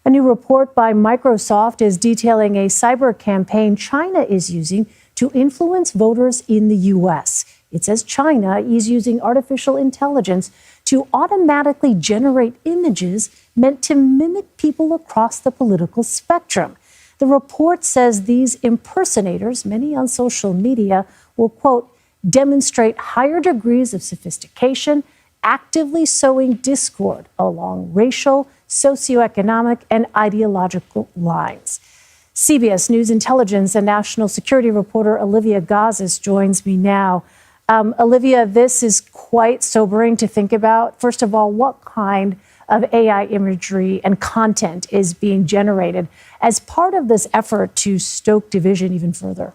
A new report by Microsoft is detailing a cyber campaign China is using to influence voters in the U.S. It says China is using artificial intelligence to automatically generate images meant to mimic people across the political spectrum. The report says these impersonators, many on social media, will, quote, demonstrate higher degrees of sophistication, actively sowing discord along racial, socioeconomic, and ideological lines. CBS News intelligence and national security reporter Olivia Gazis joins me now. Olivia, this is quite sobering to think about. First of all, what kind of AI imagery and content is being generated as part of this effort to stoke division even further?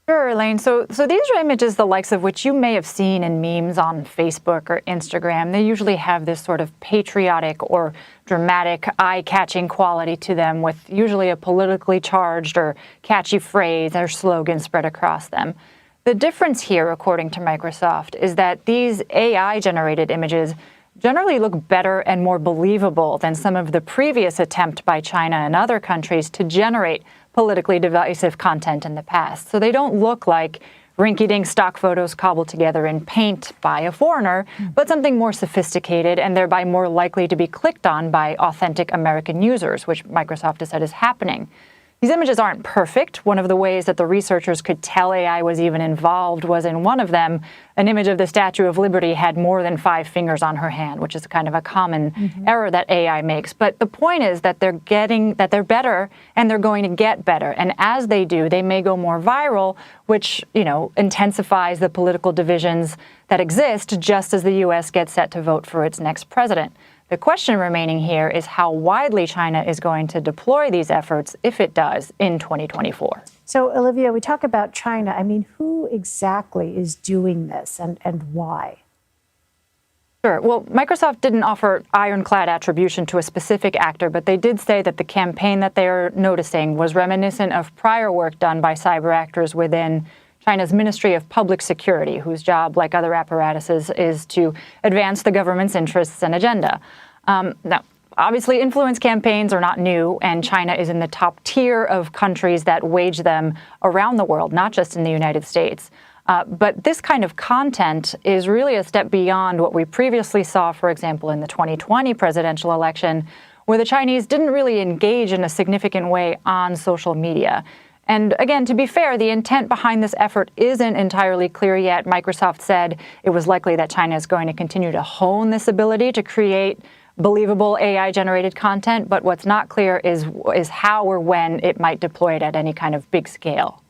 Sure, Elaine. So these are images the likes of which you may have seen in memes on Facebook or Instagram. They usually have this sort of patriotic or dramatic, eye-catching quality to them, with usually a politically charged or catchy phrase or slogan spread across them. The difference here, according to Microsoft, is that these AI-generated images generally look better and more believable than some of the previous attempt by China and other countries to generate politically divisive content in the past. So they don't look like rinky-dink stock photos cobbled together in paint by a foreigner, but something more sophisticated and thereby more likely to be clicked on by authentic American users, which Microsoft has said is happening. These images aren't perfect. One of the ways that the researchers could tell AI was even involved was in one of them, an image of the Statue of Liberty had more than 5 fingers on her hand, which is kind of a common error that AI makes. But the point is that they're better and they're going to get better. And as they do, they may go more viral, which, intensifies the political divisions that exist just as the U.S. gets set to vote for its next president. The question remaining here is how widely China is going to deploy these efforts, if it does, in 2024. So, Olivia, we talk about China. I mean, who exactly is doing this and why? Sure. Well, Microsoft didn't offer ironclad attribution to a specific actor, but they did say that the campaign that they are noticing was reminiscent of prior work done by cyber actors within China's Ministry of Public Security, whose job, like other apparatuses, is to advance the government's interests and agenda. Now, obviously, influence campaigns are not new, and China is in the top tier of countries that wage them around the world, not just in the United States. But this kind of content is really a step beyond what we previously saw, for example, in the 2020 presidential election, where the Chinese didn't really engage in a significant way on social media. And again, to be fair, the intent behind this effort isn't entirely clear yet. Microsoft said it was likely that China is going to continue to hone this ability to create believable AI-generated content, but what's not clear is how or when it might deploy it at any kind of big scale.